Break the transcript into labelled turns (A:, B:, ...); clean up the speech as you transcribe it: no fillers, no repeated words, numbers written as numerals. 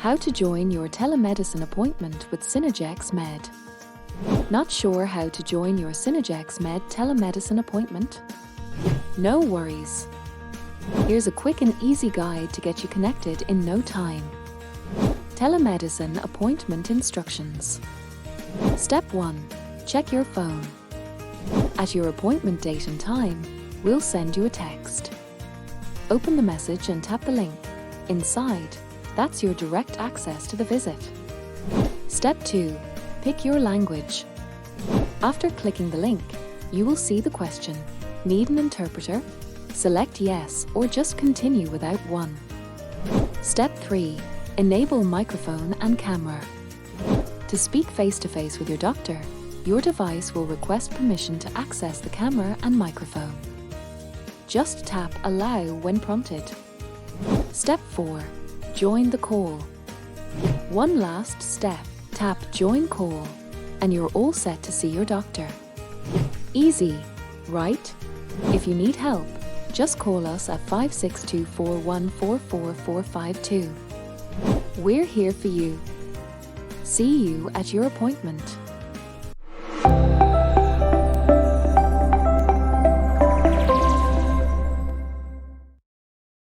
A: How to join your telemedicine appointment with Synergex Med. Not sure how to join your Synergex Med telemedicine appointment? No worries. Here's a quick and easy guide to get you connected in no time. Telemedicine appointment instructions. Step 1. Check your phone. At your appointment date and time, we'll send you a text. Open the message and tap the link. Inside, that's your direct access to the visit. Step 2. Pick your language. After clicking the link, you will see the question, "Need an interpreter?" Select yes or just continue without one. Step 3. Enable microphone and camera. To speak face-to-face with your doctor, your device will request permission to access the camera and microphone. Just tap Allow when prompted. Step 4. Join the call. One last step. Tap Join Call, and you're all set to see your doctor. Easy, right? If you need help, just call us at 562-4144452. We're here for you. See you at your appointment.